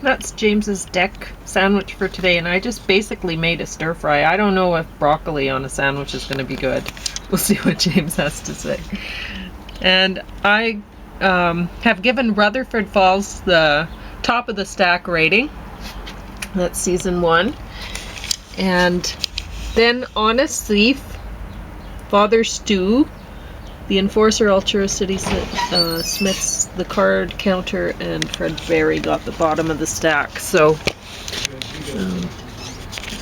That's James's deck sandwich for today, and I just basically made a stir fry. I don't know if broccoli on a sandwich is going to be good. We'll see what James has to say. And I have given Rutherford Falls the top of the stack rating. That's season 1. And then Honest Thief, Father Stew, The Enforcer, Ultra City Smiths, The Card Counter, and Fred Berry got the bottom of the stack. So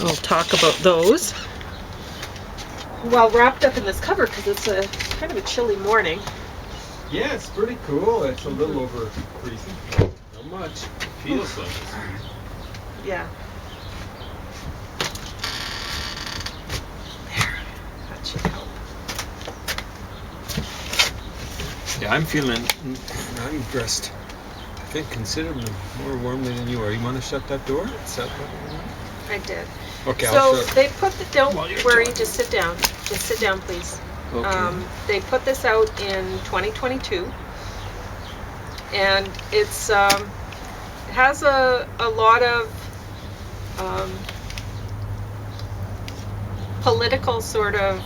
I'll talk about those. Well, wrapped up in this cover because it's a kind of a chilly morning. Yeah, it's pretty cool. It's a little over freezing. Not much. It feels like it's freezing. Yeah. There. That should help. Yeah, I'm dressed, I think, considerably more warmly than you are. You want to shut that door? I did. Okay, so I'll shut. they put the, don't worry, talking. just sit down. Just sit down, please. Okay. They put this out in 2022, and it's it has a lot of political sort of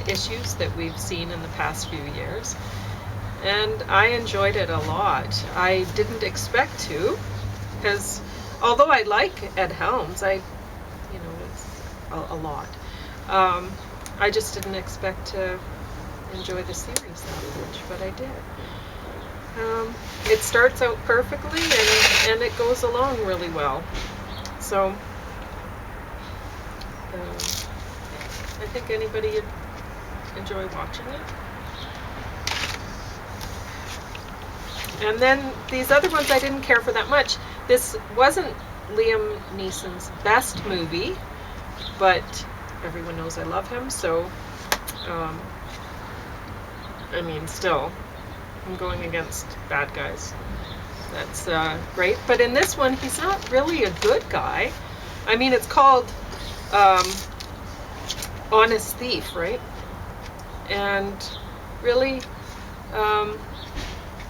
issues that we've seen in the past few years, and I enjoyed it a lot. I didn't expect to, because although I like Ed Helms, it's a lot. I just didn't expect to enjoy the series that much, but I did. It starts out perfectly, and it goes along really well. So I think anybody would enjoy watching it. And then these other ones I didn't care for that much. This wasn't Liam Neeson's best movie, but everyone knows I love him, so still, I'm going against bad guys. That's great. But in this one, he's not really a good guy. I mean, it's called Honest Thief, right? And really,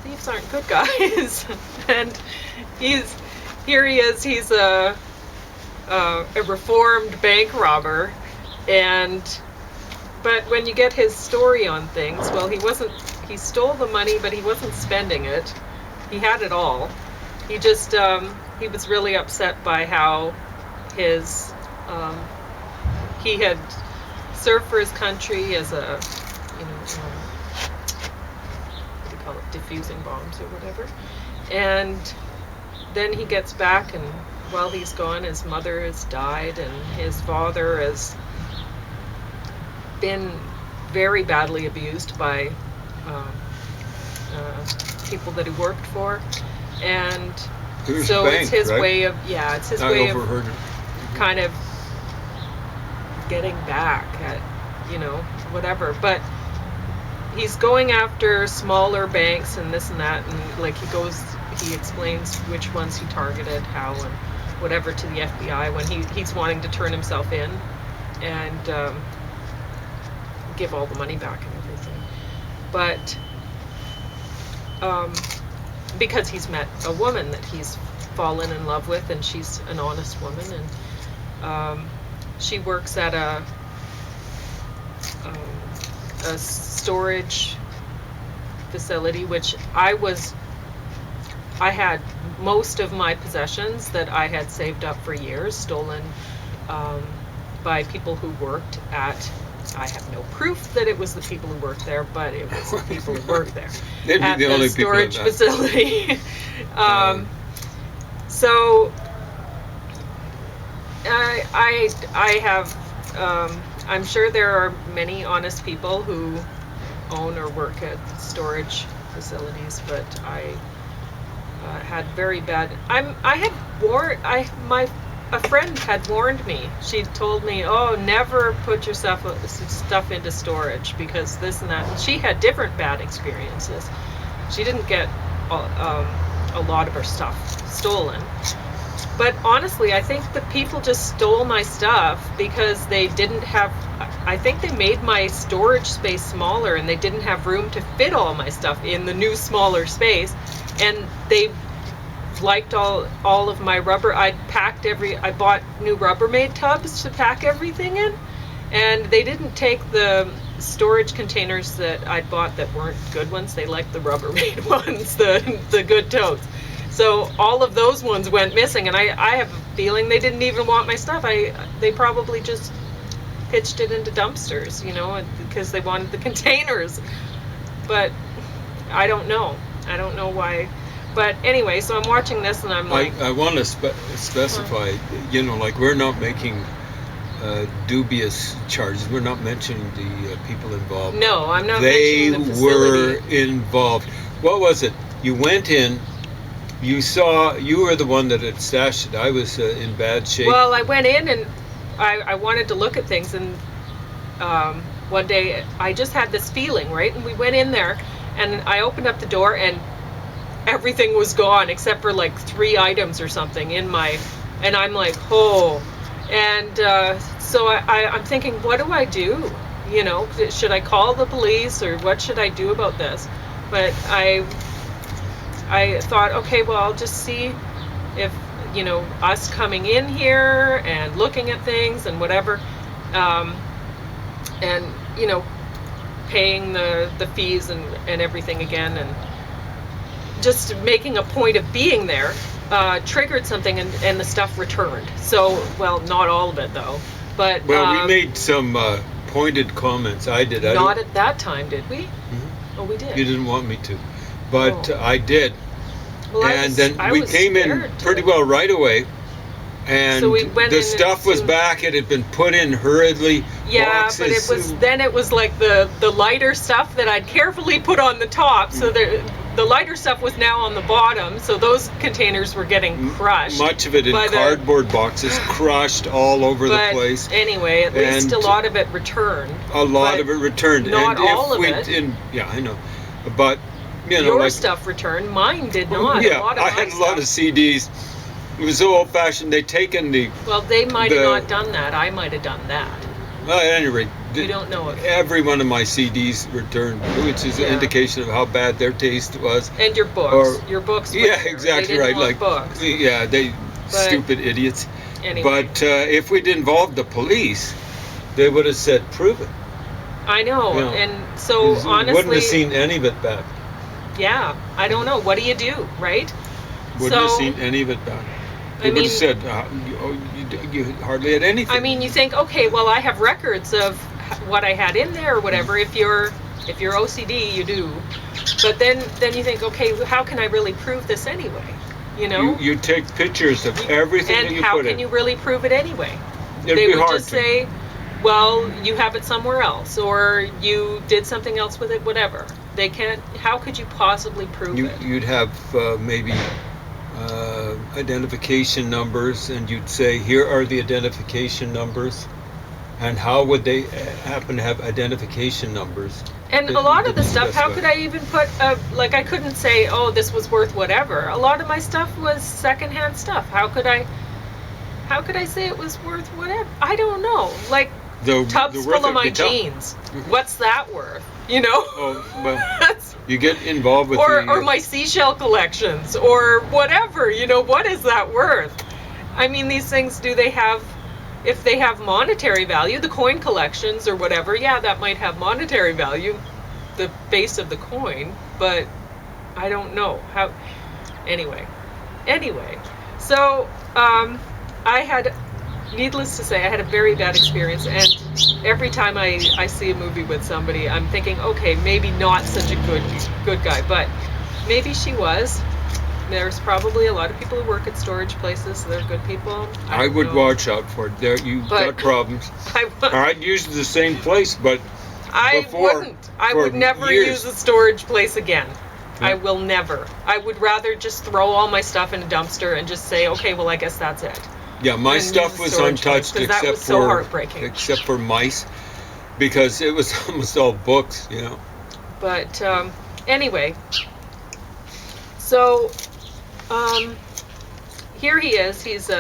thieves aren't good guys. And he's a reformed bank robber, but when you get his story on things, well, he stole the money, but he wasn't spending it. He had it all. He just, he was really upset by how he had served for his country as a, what do you call it, diffusing bombs or whatever. And then he gets back, and while he's gone, his mother has died, and his father has been very badly abused by people that he worked for, and so it's his way of kind of getting back at whatever. But he's going after smaller banks and this and that, and he explains which ones he targeted, how and whatever to the FBI when he's wanting to turn himself in and give all the money back and everything. But because he's met a woman that he's fallen in love with, and she's an honest woman, and she works at a storage facility, which I had most of my possessions that I had saved up for years stolen by people who worked at, I have no proof that it was the people who worked there, but it was the people who worked there at the storage facility. So I have, I'm sure there are many honest people who own or work at storage facilities, but I had very bad. A friend had warned me. She told me, "Oh, never put your stuff into storage because this and that." And she had different bad experiences. She didn't get a lot of her stuff stolen. But honestly, I think the people just stole my stuff because they didn't have, I think they made my storage space smaller, and they didn't have room to fit all my stuff in the new smaller space. And they liked all of my rubber. I bought new Rubbermaid tubs to pack everything in, and they didn't take the storage containers that I'd bought that weren't good ones. They liked the Rubbermaid ones, the good totes. So all of those ones went missing, and I have a feeling they didn't even want my stuff. They probably just pitched it into dumpsters, because they wanted the containers. But I don't know. I don't know why. But anyway, so I'm watching this and I'm like... I want to specify, like we're not making dubious charges. We're not mentioning the people involved. No, I'm not mentioning the facility. They were involved. What was it? You went in, you were the one that had stashed it. I was in bad shape. Well, I went in and I wanted to look at things, and one day I just had this feeling, right? And we went in there and I opened up the door and everything was gone except for like 3 items or something and I'm like, oh. And so I'm thinking, what do I do? Should I call the police or what should I do about this? But I thought, okay, well, I'll just see if, us coming in here and looking at things and whatever, and, paying the fees and everything again, and just making a point of being there, triggered something, and the stuff returned. So, well, not all of it though, but... Well, we made some pointed comments. I did. Not at that time, did we? Mm-hmm. Oh, we did. You didn't want me to, but I did. Well, and then we came in pretty well right away, and so we went the stuff was back. It had been put in hurriedly. Yeah, boxes. But it was like the lighter stuff that I'd carefully put on the top, so the lighter stuff was now on the bottom, so those containers were getting crushed. Much of it in cardboard boxes, crushed all over the place. Anyway, at least a lot of it returned. A lot of it returned. Not all of it. Yeah, I know, but your stuff returned. Mine did not. Yeah, I had a lot of CDs. It was so old-fashioned. They'd taken the... Well, they might have not done that. I might have done that. Well, at any rate, we don't know if every one of my CDs returned, which is an indication of how bad their taste was. And your books. Your books. Yeah, exactly right. Like books. Yeah, stupid idiots. Anyway. But if we'd involved the police, they would have said, "Prove it." I know, and so honestly, wouldn't have seen any of it back. Yeah, I don't know. What do you do, right? Wouldn't have seen any of it back. They would have said, you hardly had anything. I mean, you think, okay, well, I have records of what I had in there or whatever. If you're OCD, you do. But then you think, okay, how can I really prove this anyway? You take pictures of everything that you put in. And how can you really prove it anyway? They would just say, well, you have it somewhere else, or you did something else with it, whatever. They can't. How could you possibly prove it? You'd have maybe identification numbers, and you'd say, here are the identification numbers. And how would they happen to have identification numbers? And a lot of the stuff, how could I even put, I couldn't say, oh, this was worth whatever. A lot of my stuff was secondhand stuff. How could I say it was worth whatever? I don't know. Like, tubs full of my jeans. What's that worth? Oh, well, you get involved with or my seashell collections, or whatever. What is that worth? I mean, these things, if they have monetary value, the coin collections or whatever, yeah, that might have monetary value, the base of the coin, but I don't know how. Anyway, so needless to say, I had a very bad experience, and every time I see a movie with somebody, I'm thinking, okay, maybe not such a good guy, but maybe she was. There's probably a lot of people who work at storage places, so they're good people. I would watch out for it. You've got problems. I'd use the same place, but I wouldn't. I would never use a storage place again. Yeah. I will never. I would rather just throw all my stuff in a dumpster and just say, okay, well, I guess that's it. Yeah, my stuff was untouched except for mice, because it was almost all books, But anyway, so here he is. He's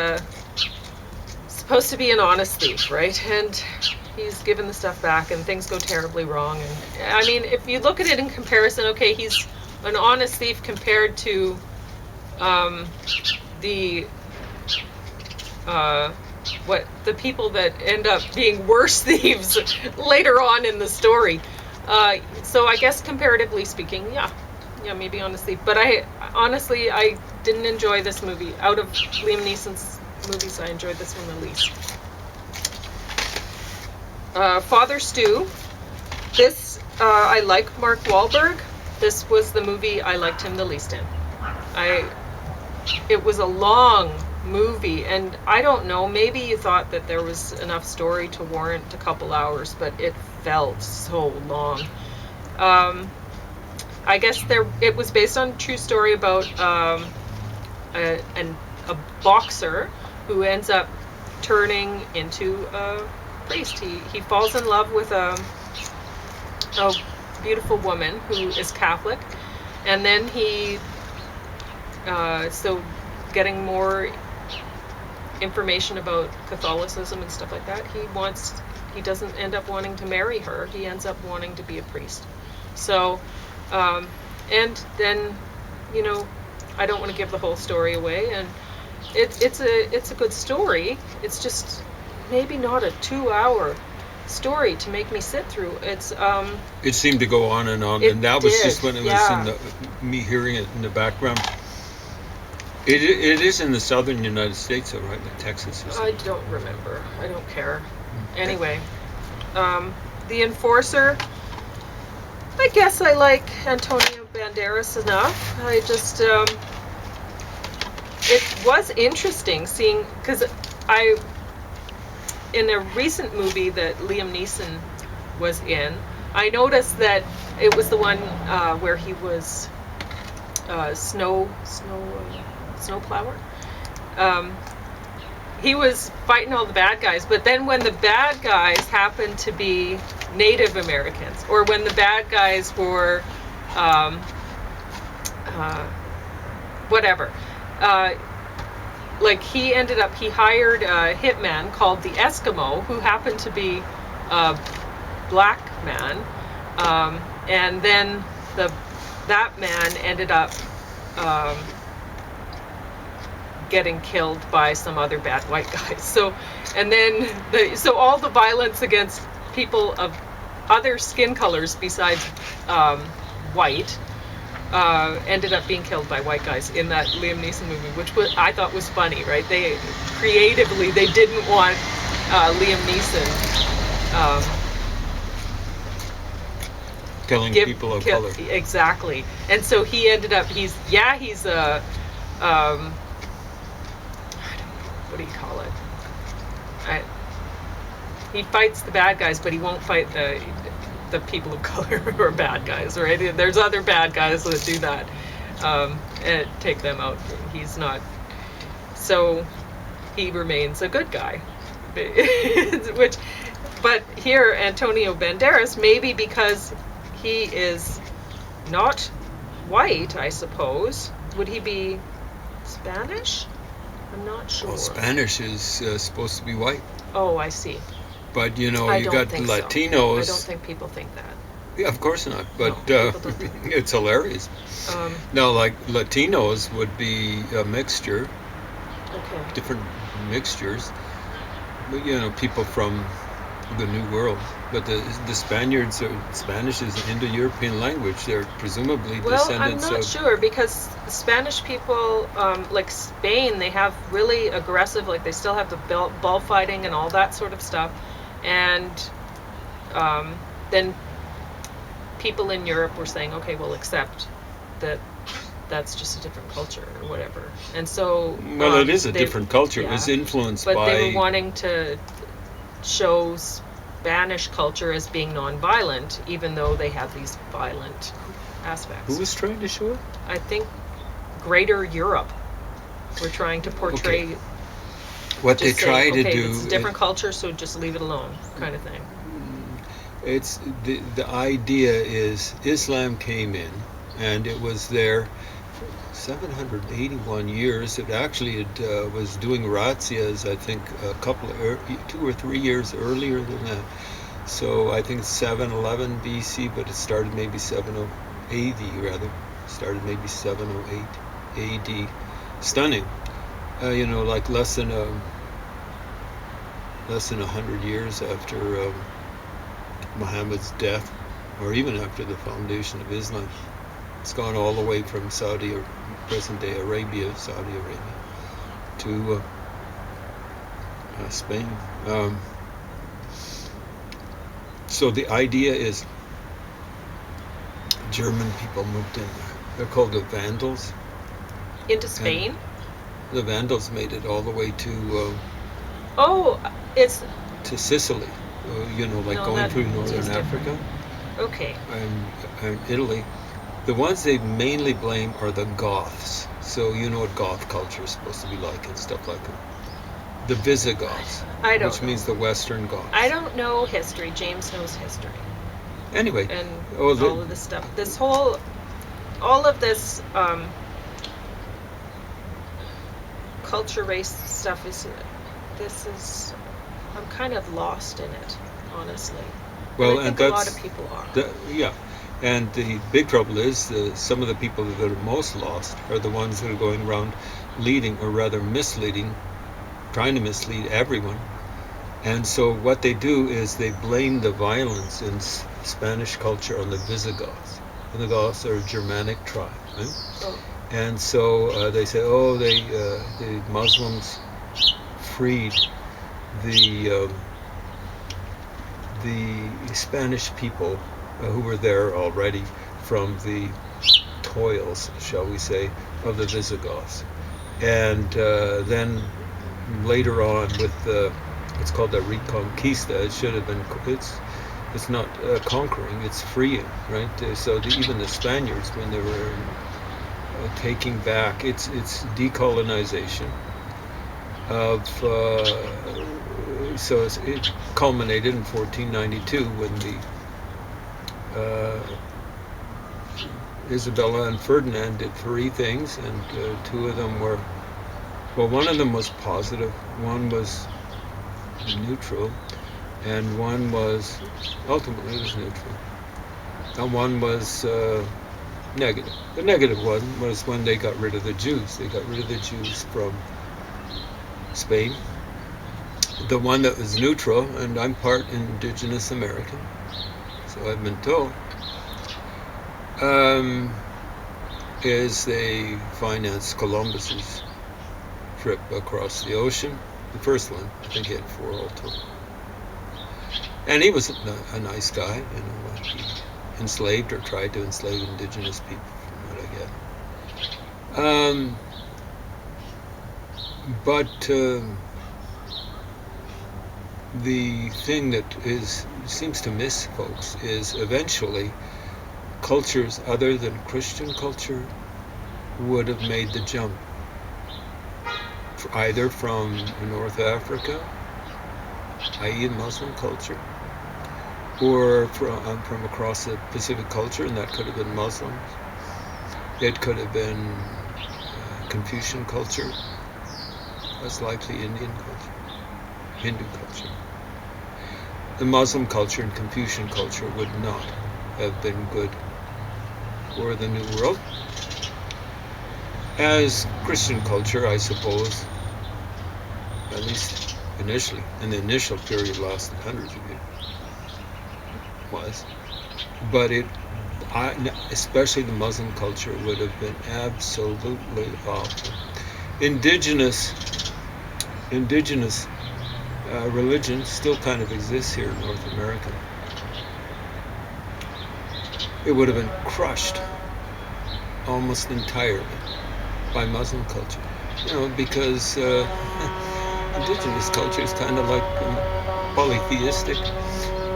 supposed to be an honest thief, right? And he's given the stuff back, and things go terribly wrong. And I mean, if you look at it in comparison, okay, he's an honest thief compared to the the people that end up being worse thieves later on in the story. So I guess comparatively speaking, yeah, maybe honestly. But I didn't enjoy this movie. Out of Liam Neeson's movies, I enjoyed this one the least. Father Stu. This I like Mark Wahlberg. This was the movie I liked him the least in. It was a long movie, and I don't know, maybe you thought that there was enough story to warrant a couple hours, but it felt so long. I guess it was based on a true story about a boxer who ends up turning into a priest. He falls in love with a beautiful woman who is Catholic, and then so getting more information about Catholicism and stuff like that, he doesn't end up wanting to marry her. He ends up wanting to be a priest. So, and then, I don't want to give the whole story away, and it's a good story. It's just maybe not a 2-hour story to make me sit through. It seemed to go on, and that was just when it was me hearing it in the background. It is in the southern United States, though, right? Like Texas or something. I don't remember. I don't care. Anyway, The Enforcer. I guess I like Antonio Banderas enough. I just, it was interesting seeing, because in a recent movie that Liam Neeson was in, I noticed that it was the one where he was snowplower. He was fighting all the bad guys, but then when the bad guys happened to be Native Americans, or when the bad guys were whatever, like he hired a hitman called the Eskimo, who happened to be a black man, and then that man ended up getting killed by some other bad white guys. So all the violence against people of other skin colors besides white ended up being killed by white guys in that Liam Neeson movie, which I thought was funny, right? They creatively, they didn't want Liam Neeson killing people of color. Exactly. And so he ended up, he's a what do you call it? He fights the bad guys, but he won't fight the people of color who are bad guys, right? There's other bad guys that do that, and take them out. He's not. So he remains a good guy. But here, Antonio Banderas, maybe because he is not white, I suppose. Would he be Spanish? I'm not sure. Well, Spanish is supposed to be white. Oh, I see. But you got Latinos. So. I don't think people think that. Yeah, of course not. But no, people don't think that. It's hilarious. Now, like Latinos would be a mixture. Okay. Different mixtures. But, people from the New World. But the Spanish is an Indo-European language. They're presumably descendants of... I'm not sure, because Spanish people, like Spain, they have really aggressive, like they still have the bullfighting and all that sort of stuff. And then people in Europe were saying, okay, we'll accept that that's just a different culture or whatever. And so... Well, it is a different culture. Yeah, it was influenced by... But they were wanting to show Spanish culture as being non-violent, even though they have these violent aspects. Who was trying to show it? I think Greater Europe were trying to portray... Okay. What they try to do... it's a different culture, so just leave it alone, kind of thing. It's the idea is Islam came in, and it was there 781 years. It actually was doing razzias, I think, 2 or 3 years earlier than that. So I think 711 BC, but it started maybe 708 AD rather. Started maybe 708 AD. stunning. Like less than 100 years after Muhammad's death, or even after the foundation of Islam. It's gone all the way from present-day Saudi Arabia, to Spain. So the idea is German people moved in there. They're called the Vandals. Into Spain? And the Vandals made it all the way to it's to Sicily. Going through northern Africa. Okay. And Italy. The ones they mainly blame are the Goths. So you know what Goth culture is supposed to be like and stuff like that. The Visigoths, which means the Western Goths. I don't know history. James knows history. Anyway, and all of this stuff. All of this culture, race stuff I'm kind of lost in it, honestly. Well, and I think a lot of people are. Yeah. And the big trouble is some of the people that are most lost are the ones that are going around leading, or rather misleading, trying to mislead everyone. And so what they do is they blame the violence in Spanish culture on the Visigoths. And the Goths are a Germanic tribe, right? Oh. And so they say, the Muslims freed the Spanish people who were there already from the toils, shall we say, of the Visigoths. And then later on with it's called the Reconquista. It should have been, it's not conquering, it's freeing, right? So even the Spaniards, when they were taking back, it's decolonization of, so it culminated in 1492 when the Isabella and Ferdinand did 3 things, and 2 of them were, one of them was positive, one was neutral, and one was, ultimately it was neutral, and one was negative. The negative one was when they got rid of the Jews. They got rid of the Jews from Spain. The one that was neutral, and I'm part indigenous American, so I've been told, is they financed Columbus's trip across the ocean. The first one, I think he had 4 all told. And he was a nice guy, he enslaved or tried to enslave indigenous people, from what I get. But the thing that seems to miss folks is eventually cultures other than Christian culture would have made the jump, either from North Africa, i.e. Muslim culture, or from across the Pacific culture, and that could have been Muslims. It could have been Confucian culture, less likely Indian culture, Hindu culture. The Muslim culture and Confucian culture would not have been good for the New World. As Christian culture, I suppose, at least initially, in the initial period lasted hundreds of years, was. But especially the Muslim culture, would have been absolutely awful. Indigenous religion still kind of exists here in North America. It would have been crushed almost entirely by Muslim culture, because indigenous culture is kind of like polytheistic,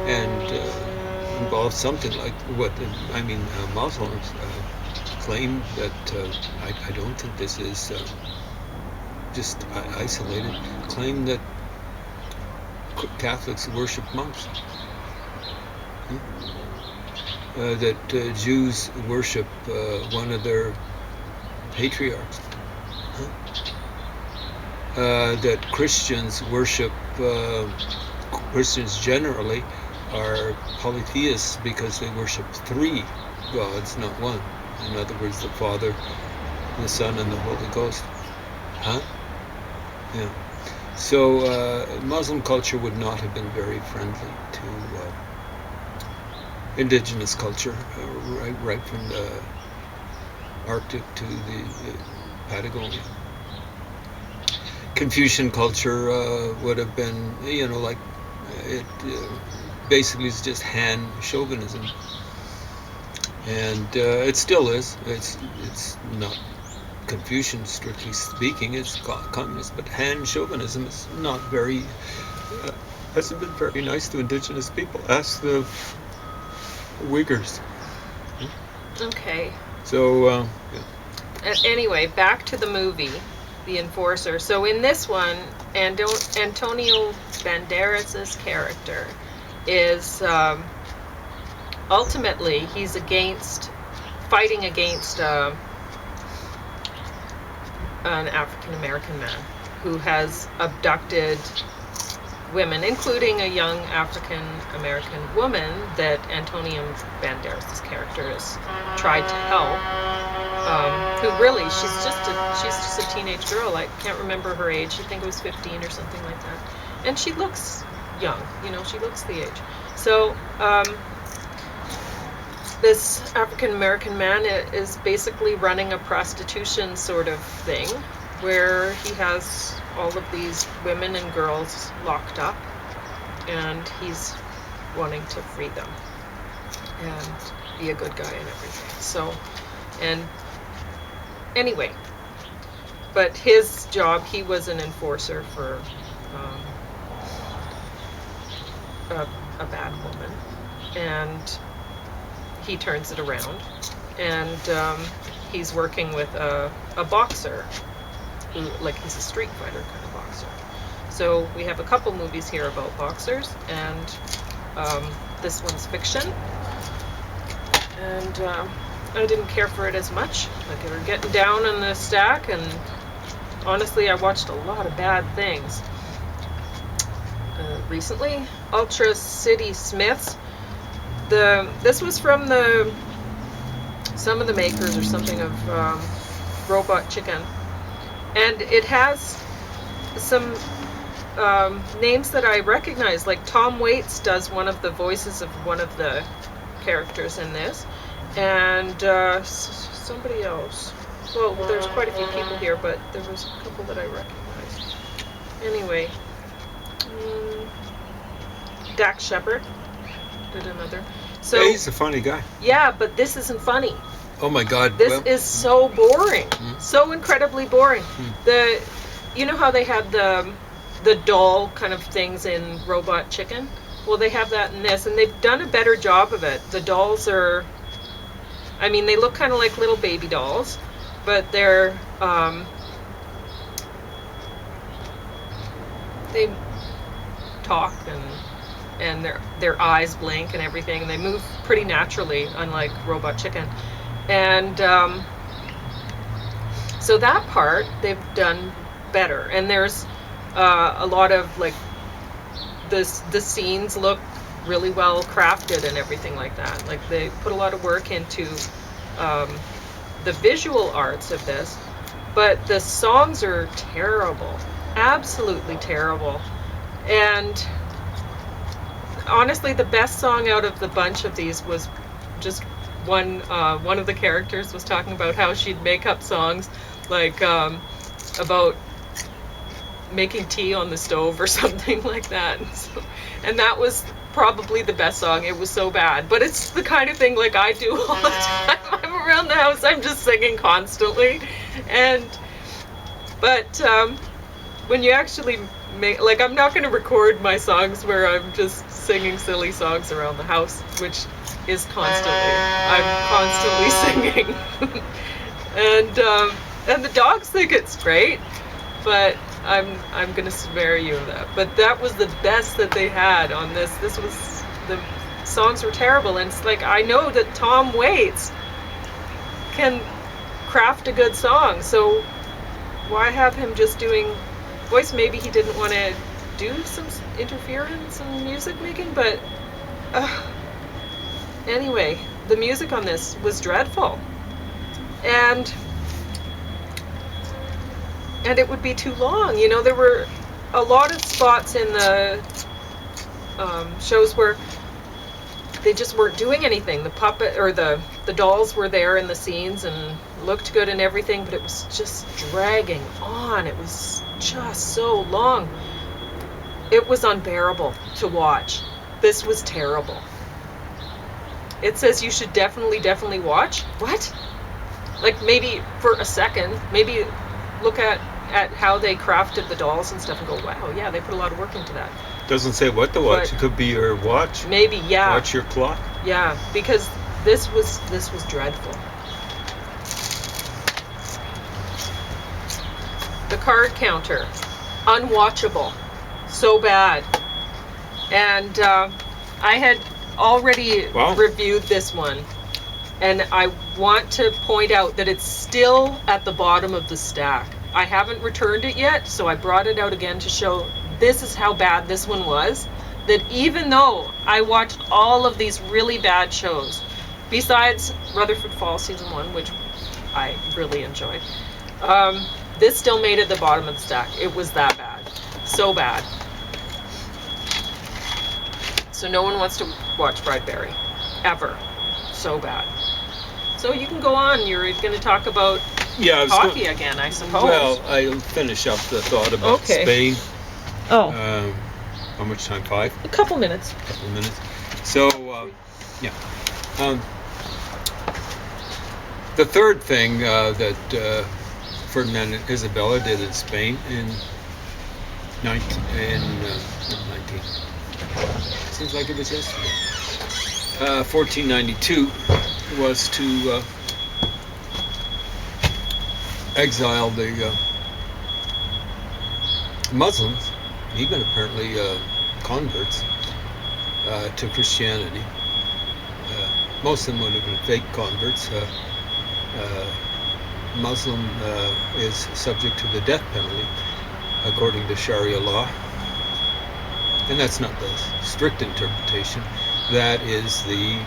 and involves something like Muslims claim that, I don't think this is just isolated, claim that Catholics worship monks, that Jews worship one of their patriarchs, that Christians worship, Christians generally are polytheists because they worship 3 gods, not one. In other words, the Father, the Son, and the Holy Ghost. Huh? Yeah. So Muslim culture would not have been very friendly to indigenous culture, right from the Arctic to the Patagonia. Confucian culture would have been, like it basically is just Han chauvinism, and it still is. It's not Confucian, strictly speaking. It's communist, but Han chauvinism is not very hasn't been very nice to indigenous people. Ask the Uyghurs. Okay. So Anyway, back to the movie, The Enforcer. So in this one, Antonio Banderas' character is ultimately he's fighting against an African American man who has abducted women, including a young African American woman that Antonio Banderas' character has tried to help. Who really, she's just a teenage girl. I can't remember her age. I think it was 15 or something like that. And she looks young, she looks the age. So this African American man is basically running a prostitution sort of thing, where he has all of these women and girls locked up, and he's wanting to free them and be a good guy and everything. So, and anyway, but his job, he was an enforcer for a bad woman, and he turns it around, and he's working with a boxer who, like, he's a street fighter kind of boxer. So we have a couple movies here about boxers, and this one's fiction, and I didn't care for it as much. Like, they were getting down on the stack, and honestly, I watched a lot of bad things recently. Ultra City Smiths. This was from some of the makers or something of Robot Chicken, and it has some names that I recognize. Like Tom Waits does one of the voices of one of the characters in this, and somebody else. Well, there's quite a few people here, but there was a couple that I recognized. Anyway, Dax Shepard did another. So yeah, he's a funny guy. Yeah, but this isn't funny. Oh my God! This is so boring, so incredibly boring. You know how they had the doll kind of things in Robot Chicken? Well, they have that in this, and they've done a better job of it. The dolls are, I mean, they look kind of like little baby dolls, but they're they talk, and their eyes blink and everything, and they move pretty naturally, unlike Robot Chicken. And so that part they've done better, and there's a lot of, like, the scenes look really well crafted and everything like that. Like, they put a lot of work into the visual arts of this, but the songs are terrible, absolutely terrible. And honestly, the best song out of the bunch of these was just one of the characters was talking about how she'd make up songs like about making tea on the stove or something like that. And that was probably the best song. It was so bad, but it's the kind of thing like I do all the time. I'm around the house, I'm just singing constantly. But when you actually make, like, I'm not going to record my songs where I'm just singing silly songs around the house, which is I'm constantly singing. And the dogs think it's great, but I'm gonna spare you of that. But that was the best that they had on this. The songs were terrible, and it's like, I know that Tom Waits can craft a good song, so why have him just doing voice? Maybe he didn't want to do some interference and music making, but anyway, the music on this was dreadful. And and it would be too long. You know, there were a lot of spots in the shows where they just weren't doing anything. The puppet or the dolls were there in the scenes and looked good and everything, but it was just dragging on. It was just so long. It was unbearable to watch. This was terrible. It says you should definitely watch. What? Like maybe for a second, maybe look at how they crafted the dolls and stuff and go, wow, yeah, they put a lot of work into that. Doesn't say what to watch. But it could be your watch. Maybe, yeah. Watch your clock. Yeah, because this was dreadful. The card counter, unwatchable, so bad. And I had already reviewed this one, and I want to point out that it's still at the bottom of the stack. I haven't returned it yet, so I brought it out again to show this is how bad this one was. That even though I watched all of these really bad shows, besides Rutherford Falls season 1, which I really enjoyed, this still made it the bottom of the stack. It was that bad. So bad. So no one wants to watch Bradbury. Ever. So bad. So you can go on. You're going to talk about coffee again, I suppose. Well, I'll finish up the thought about Spain. Oh. How much time? 5? A couple minutes. So, yeah. The third thing that Ferdinand and Isabella did in Spain in 19 seems like it was yesterday. 1492 was to exile the Muslims, even apparently converts, to Christianity. Most of them would have been fake converts. Muslim is subject to the death penalty according to Sharia law. And that's not the strict interpretation. That is the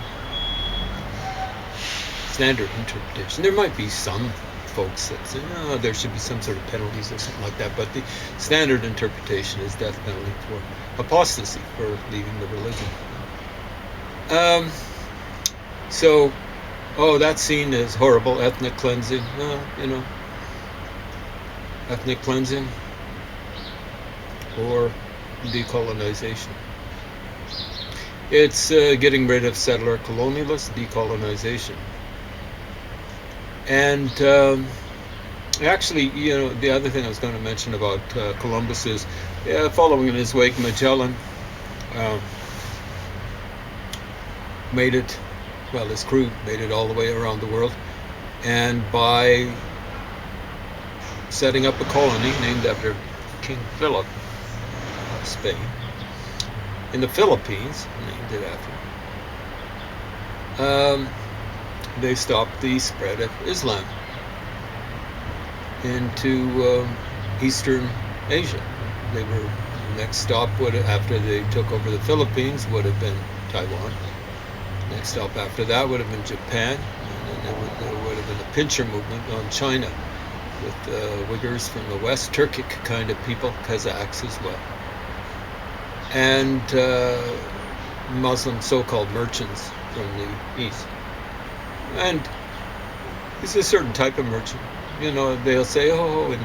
standard interpretation. There might be some folks that say, no, there should be some sort of penalties or something like that, but the standard interpretation is death penalty for apostasy, for leaving the religion. That's seen as horrible, ethnic cleansing. Ethnic cleansing or decolonization. It's getting rid of settler colonialists, decolonization. And actually, the other thing I was going to mention about Columbus is, following in his wake, Magellan his crew made it all the way around the world. And by setting up a colony named after King Philip of Spain in the Philippines, named it after, they stopped the spread of Islam into Eastern Asia. Next stop after they took over the Philippines would have been Taiwan. Next stop after that would have been Japan, and then there would have been a pincher movement on China with Uyghurs from the West, Turkic kind of people, Kazakhs as well, and Muslim so-called merchants from the East. And it's a certain type of merchant. They'll say, in